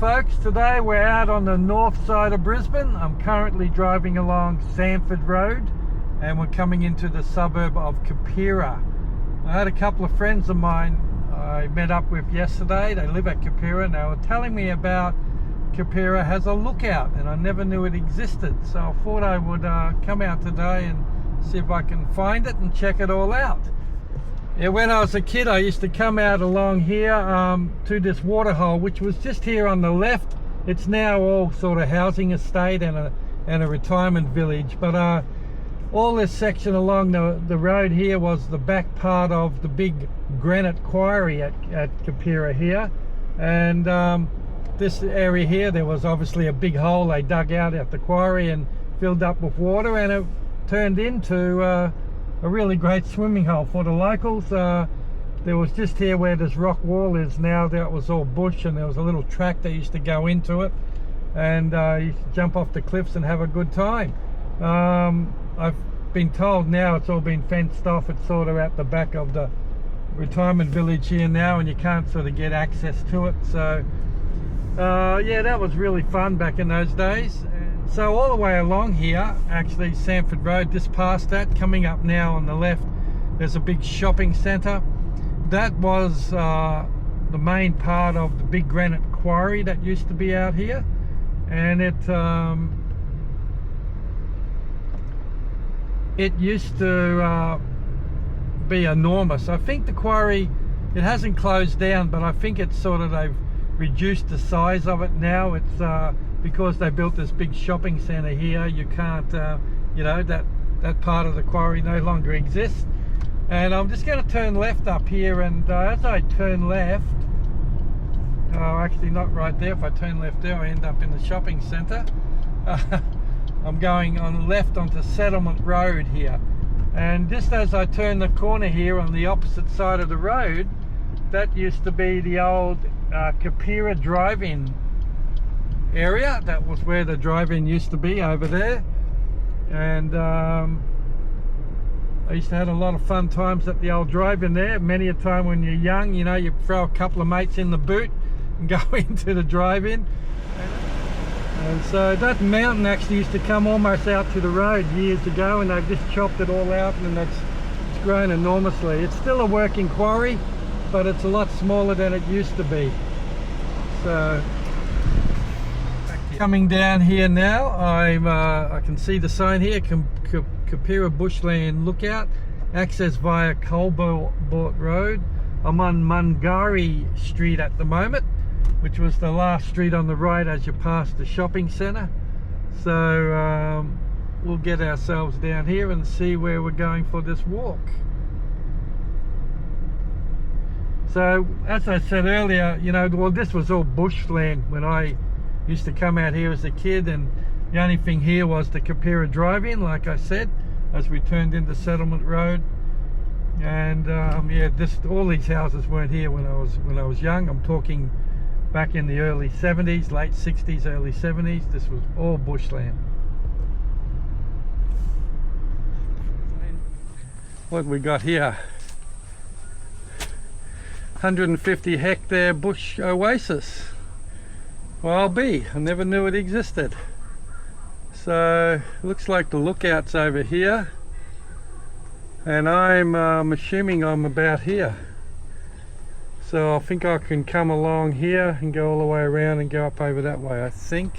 folks, today we're out on the north side of Brisbane. I'm currently driving along Sanford Road and we're coming into the suburb of Keperra. I had a couple of friends of mine I met up with yesterday. They live at Keperra and they were telling me about Keperra has a lookout, and I never knew it existed, so I thought I would come out today and see if I can find it and check it all out. Yeah, when I was a kid I used to come out along here to this waterhole, which was just here on the left. It's now all sort of housing estate and a retirement village, but all this section along the road here was the back part of the big granite quarry at Keperra here. And this area here, there was obviously a big hole they dug out at the quarry and filled up with water, and it turned into a really great swimming hole for the locals. There was just here where this rock wall is now, that was all bush, and there was a little track that used to go into it, and you used to jump off the cliffs and have a good time. I've been told now it's all been fenced off. It's sort of at the back of the retirement village here now, and you can't sort of get access to it. So yeah, that was really fun back in those days. So all the way along here, actually Sanford Road, just past that, coming up now on the left, there's a big shopping centre. That was the main part of the big granite quarry that used to be out here, and it used to be enormous. I think the quarry, it hasn't closed down, but I think it's sort of, they've reduced the size of it now. It's because they built this big shopping centre here, you can't, you know, that part of the quarry no longer exists. And I'm just going to turn left up here, and as I turn left, actually not right there, if I turn left there I end up in the shopping centre. I'm going on the left onto Settlement Road here, and just as I turn the corner here on the opposite side of the road, that used to be the old Keperra drive-in area. That was where the drive-in used to be, over there. And I used to have a lot of fun times at the old drive-in there. Many a time when you're young, you know, you throw a couple of mates in the boot and go into the drive-in. And so that mountain actually used to come almost out to the road years ago, and they've just chopped it all out, and it's grown enormously. It's still a working quarry, but it's a lot smaller than it used to be. So coming down here now, I can see the sign here, Keperra Bushland Lookout, access via Colbert Road. I'm on Mungari Street at the moment, which was the last street on the right as you pass the shopping centre. So we'll get ourselves down here and see where we're going for this walk. So as I said earlier, you know, well, this was all bushland when I used to come out here as a kid, and the only thing here was the Keperra drive-in, like I said, as we turned into Settlement Road. And yeah, all these houses weren't here when I was young. I'm talking back in the early 70s, late 60s, early 70s. This was all bushland. What we got here? 150 hectare bush oasis. Well, I'll be. I never knew it existed. So looks like the lookout's over here, and I'm assuming I'm about here. So I think I can come along here and go all the way around and go up over that way, I think,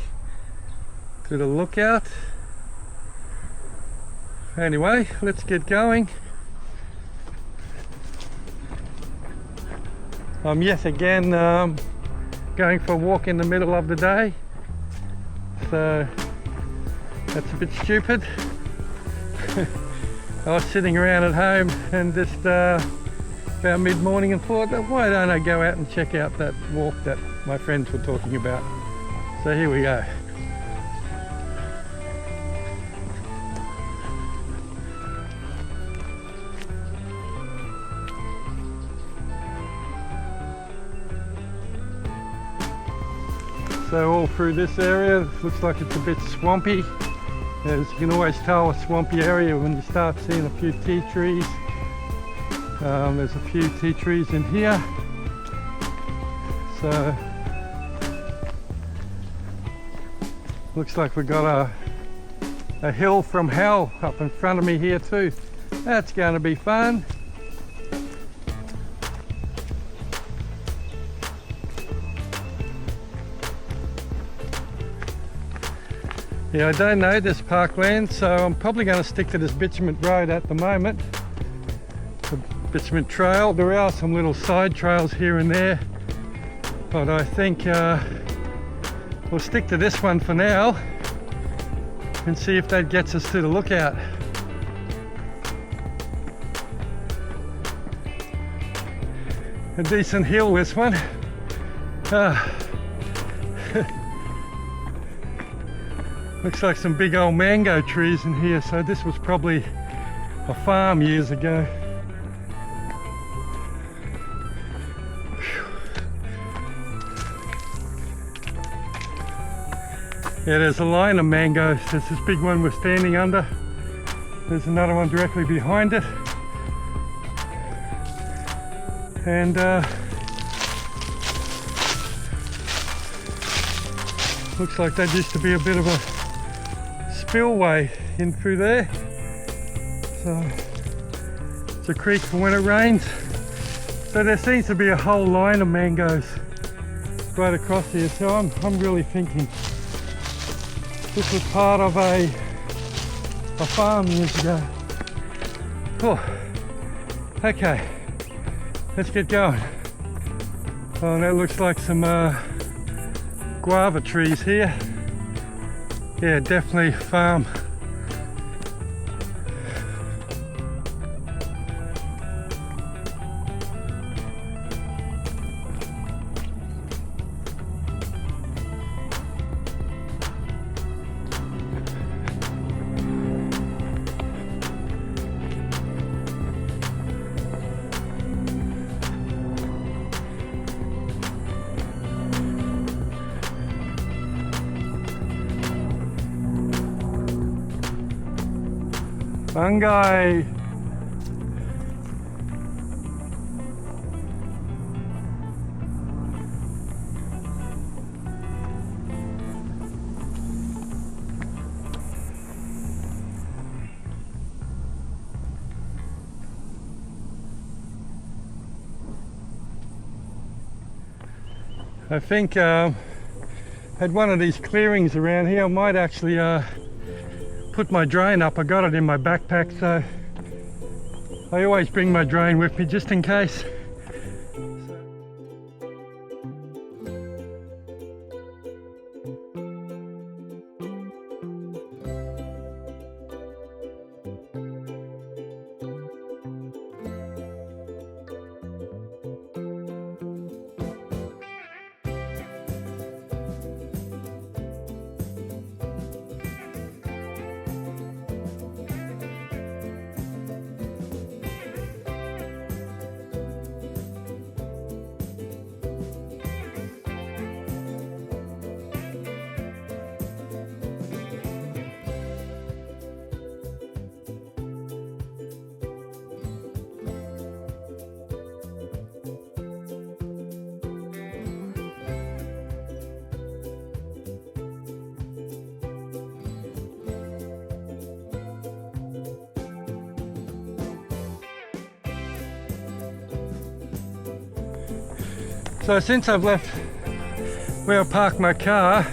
to the lookout. Anyway, let's get going. I'm yet again going for a walk in the middle of the day, so that's a bit stupid. I was sitting around at home and just about mid-morning and thought, why don't I go out and check out that walk that my friends were talking about. So here we go. So all through this area, looks like it's a bit swampy. As you can always tell, a swampy area when you start seeing a few tea trees. There's a few tea trees in here. So Looks like we've got a hill from hell up in front of me here too. That's going to be fun. Yeah, I don't know this parkland, so I'm probably going to stick to this bitumen road at the moment. The bitumen trail. There are some little side trails here and there, but I think we'll stick to this one for now and see if that gets us to the lookout. A decent hill, this one. Looks like some big old mango trees in here, so this was probably a farm years ago. Yeah, there's a line of mangoes. There's this big one we're standing under. There's another one directly behind it. And looks like that used to be a bit of a spillway in through there. So it's a creek for when it rains. So there seems to be a whole line of mangoes right across here. So I'm really thinking this was part of a farm years ago. Oh, okay, let's get going. Oh, and that looks like some guava trees here. Yeah, definitely farm. Fungi. I think at one of these clearings around here I might actually put my drone up. I got it in my backpack, so I always bring my drone with me just in case. So since I've left where I parked my car,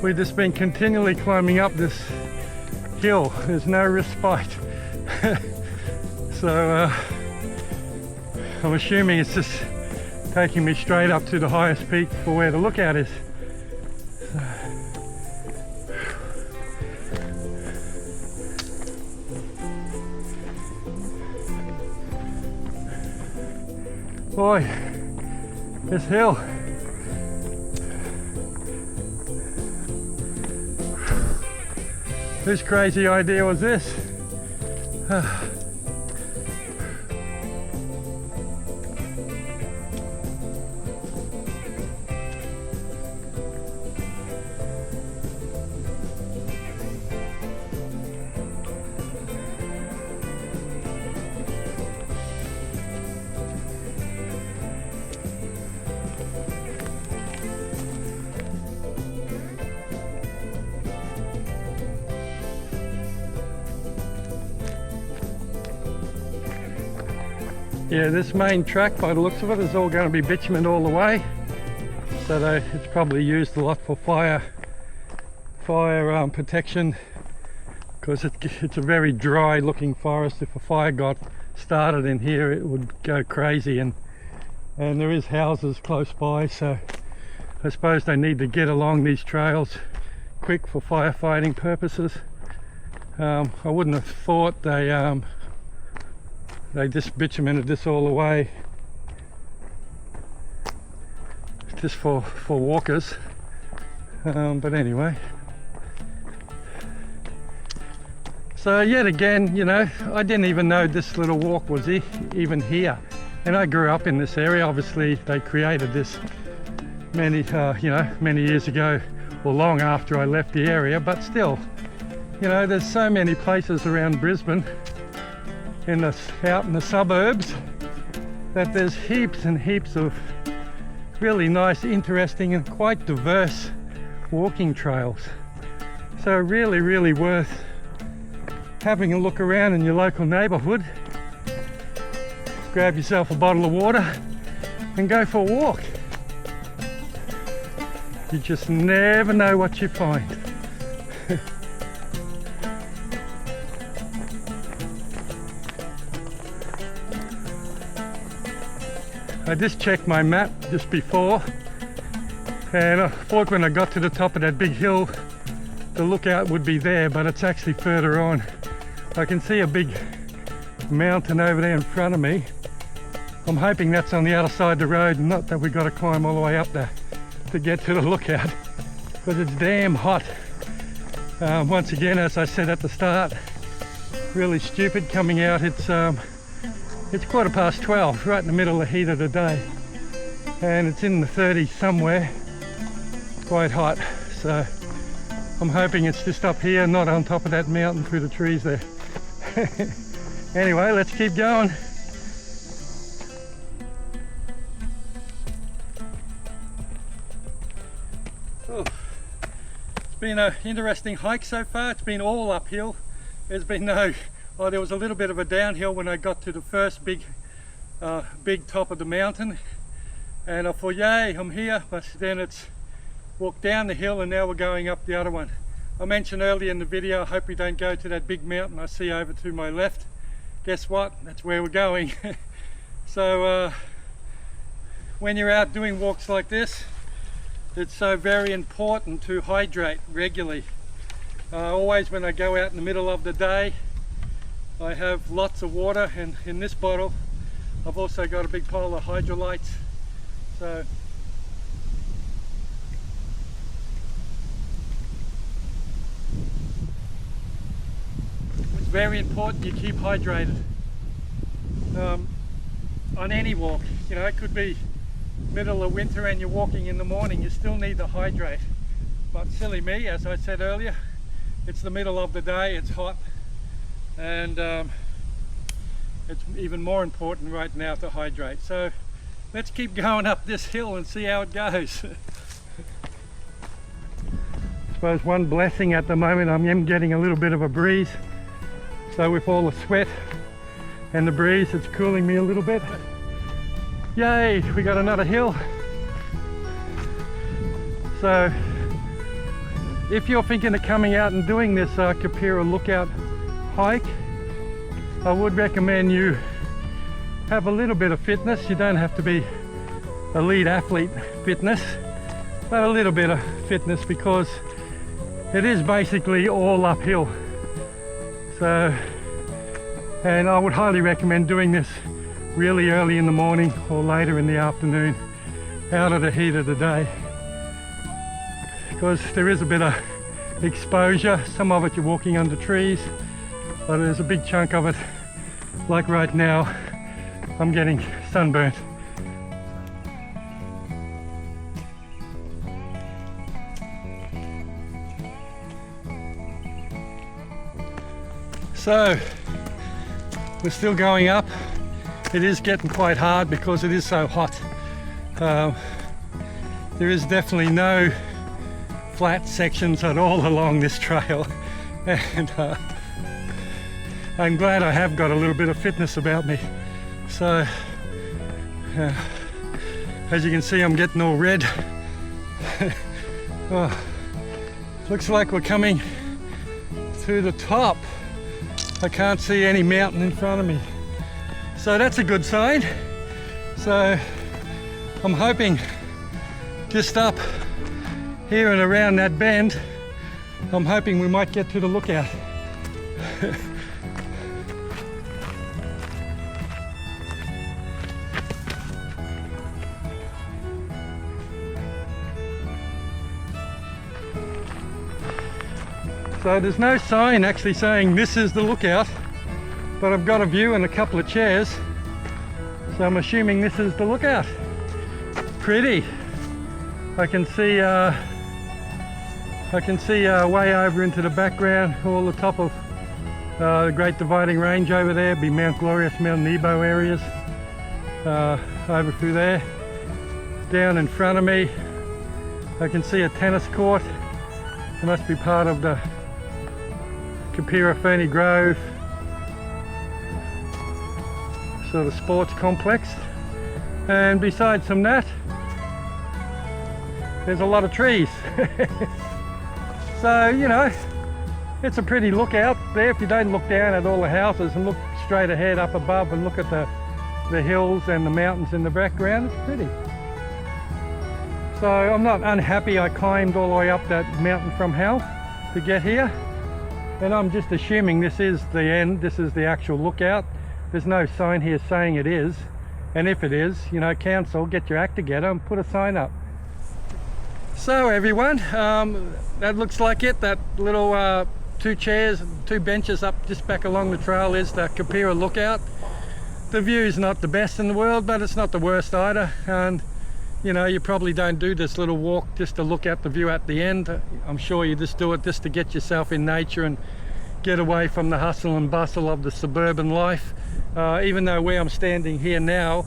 we've just been continually climbing up this hill. There's no respite. So I'm assuming it's just taking me straight up to the highest peak for where the lookout is. Boy, this hill. Whose crazy idea was this? Yeah, this main track, by the looks of it, is all going to be bitumen all the way. So it's probably used a lot for fire protection, because it's a very dry looking forest. If a fire got started in here, it would go crazy, and there is houses close by, so I suppose they need to get along these trails quick for firefighting purposes. I wouldn't have thought they just bitumented this all the way just for walkers, but anyway. So yet again, you know, I didn't even know this little walk was even here, and I grew up in this area. Obviously they created this many years ago, or long after I left the area, but still, you know, there's so many places around Brisbane out in the suburbs that there's heaps and heaps of really nice, interesting and quite diverse walking trails. So really worth having a look around in your local neighbourhood. Grab yourself a bottle of water and go for a walk. You just never know what you find. I just checked my map just before, and I thought when I got to the top of that big hill the lookout would be there, but it's actually further on. I can see a big mountain over there in front of me. I'm hoping that's on the other side of the road, not that we've got to climb all the way up there to get to the lookout, because it's damn hot. Once again, as I said at the start, really stupid coming out. It's 12:15, right in the middle of the heat of the day, and it's in the 30s somewhere, quite hot. So I'm hoping it's just up here, not on top of that mountain through the trees there. Anyway, let's keep going. Oh, it's been an interesting hike so far. It's been all uphill. There's been there was a little bit of a downhill when I got to the first big top of the mountain, and I thought, yay, I'm here, but then it's walked down the hill and now we're going up the other one. I mentioned earlier in the video, I hope we don't go to that big mountain I see over to my left. Guess what? That's where we're going. So when you're out doing walks like this, it's so very important to hydrate regularly. Always when I go out in the middle of the day, I have lots of water, and in this bottle I've also got a big pile of hydrolytes. So it's very important you keep hydrated on any walk. You know, it could be middle of winter and you're walking in the morning, you still need to hydrate. But silly me, as I said earlier, it's the middle of the day, it's hot, and it's even more important right now to hydrate. So let's keep going up this hill and see how it goes. I suppose one blessing at the moment, I am getting a little bit of a breeze, so with all the sweat and the breeze, it's cooling me a little bit. Yay, we got another hill. So if you're thinking of coming out and doing this Keperra lookout hike, I would recommend you have a little bit of fitness. You don't have to be elite athlete fitness, but a little bit of fitness, because it is basically all uphill. So, and I would highly recommend doing this really early in the morning or later in the afternoon, out of the heat of the day, because there is a bit of exposure. Some of it you're walking under trees, but there's a big chunk of it, like right now, I'm getting sunburnt. So we're still going up. It is getting quite hard because it is so hot. There is definitely no flat sections at all along this trail, and I'm glad I have got a little bit of fitness about me. So as you can see, I'm getting all red. Oh, looks like we're coming to the top. I can't see any mountain in front of me, so that's a good sign. So I'm hoping just up here and around that bend, I'm hoping we might get to the lookout. So there's no sign actually saying this is the lookout, but I've got a view and a couple of chairs, so I'm assuming this is the lookout. Pretty. I can see way over into the background, all the top of the Great Dividing Range over there, be Mount Glorious, Mount Nebo areas, over through there. Down in front of me, I can see a tennis court. It must be part of the Keperra Ferny Grove sort of sports complex. And besides from that, there's a lot of trees. So, you know, it's a pretty lookout there. If you don't look down at all the houses and look straight ahead up above and look at the hills and the mountains in the background, it's pretty. So I'm not unhappy I climbed all the way up that mountain from hell to get here. And I'm just assuming this is the end, this is the actual lookout. There's no sign here saying it is. And if it is, you know, council, get your act together and put a sign up. So everyone, that looks like it. That little two chairs, two benches up just back along the trail is the Keperra lookout. The view's not the best in the world, but it's not the worst either. And you know, you probably don't do this little walk just to look at the view at the end. I'm sure you just do it just to get yourself in nature and get away from the hustle and bustle of the suburban life. Even though where I'm standing here now,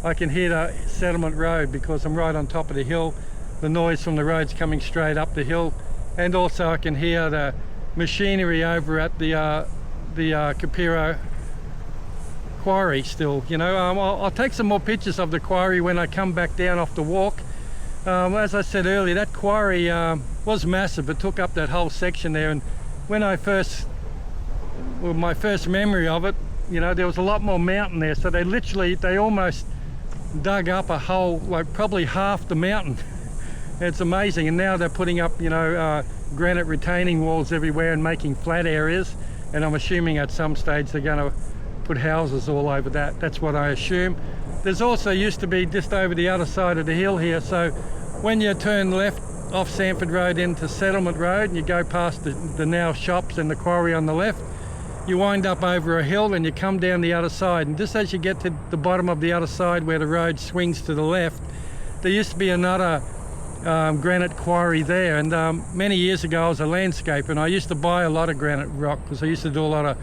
I can hear the settlement road because I'm right on top of the hill. The noise from the road's coming straight up the hill, and also I can hear the machinery over at the Keperra quarry still. You know, I'll take some more pictures of the quarry when I come back down off the walk. As I said earlier, that quarry was massive. It took up that whole section there, and when my first memory of it, you know, there was a lot more mountain there, so they almost dug up a hole, like probably half the mountain. It's amazing. And now they're putting up, you know, granite retaining walls everywhere and making flat areas, and I'm assuming at some stage they're going to put houses all over that. That's what I assume. There's also used to be just over the other side of the hill here, so when you turn left off Sanford Road into Settlement Road and you go past the now shops and the quarry on the left, you wind up over a hill and you come down the other side, and just as you get to the bottom of the other side where the road swings to the left, there used to be another granite quarry there. And many years ago I was a landscaper and I used to buy a lot of granite rock because I used to do a lot of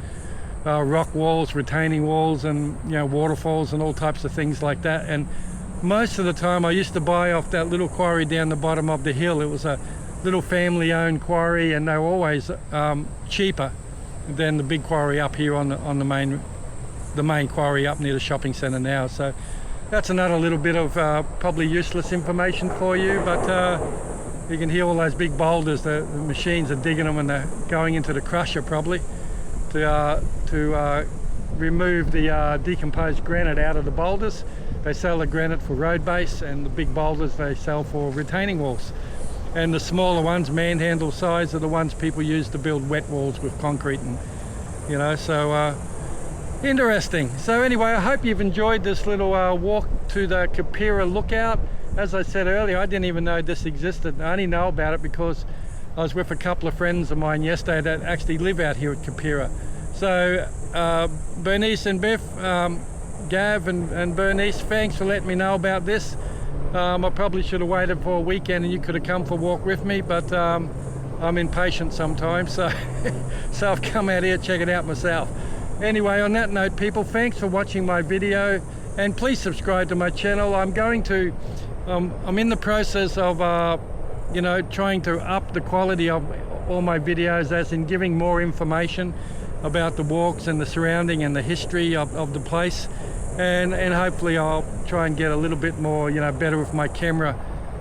rock walls, retaining walls, and you know, waterfalls and all types of things like that. And most of the time I used to buy off that little quarry down the bottom of the hill. It was a little family owned quarry, and they were always cheaper than the big quarry up here on the main quarry up near the shopping centre now. So that's another little bit of probably useless information for you, but you can hear all those big boulders. The machines are digging them and they're going into the crusher probably to remove the decomposed granite out of the boulders. They sell the granite for road base, and the big boulders they sell for retaining walls. And the smaller ones, manhandle size, are the ones people use to build wet walls with concrete, and you know, so interesting. So anyway, I hope you've enjoyed this little walk to the Keperra lookout. As I said earlier, I didn't even know this existed. I only know about it because I was with a couple of friends of mine yesterday that actually live out here at Keperra. So Bernice and Biff, Gav and Bernice, thanks for letting me know about this. I probably should have waited for a weekend and you could have come for a walk with me, but I'm impatient sometimes, so so I've come out here to check it out myself. Anyway, on that note, people, thanks for watching my video, and please subscribe to my channel. I'm in the process of you know, trying to up the quality of all my videos, as in giving more information about the walks and the surrounding and the history of the place. and hopefully I'll try and get a little bit more, you know, better with my camera,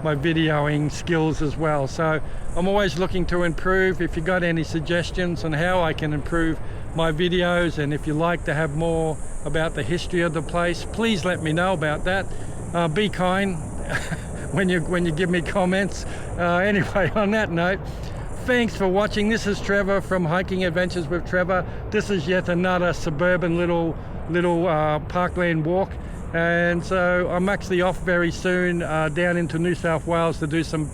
my videoing skills as well. So I'm always looking to improve. If you got any suggestions on how I can improve my videos, and if you like to have more about the history of the place, please let me know about that. Be kind when you give me comments. Anyway, on that note, thanks for watching. This is Trevor from Hiking Adventures with Trevor. This is yet another suburban little parkland walk, and so I'm actually off very soon down into New South Wales to do some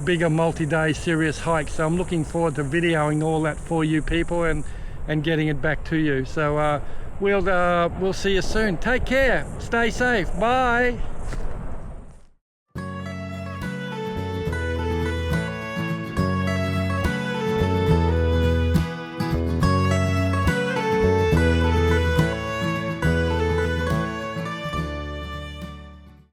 bigger multi-day serious hikes. So I'm looking forward to videoing all that for you people and getting it back to you. So we'll see you soon. Take care, stay safe, bye.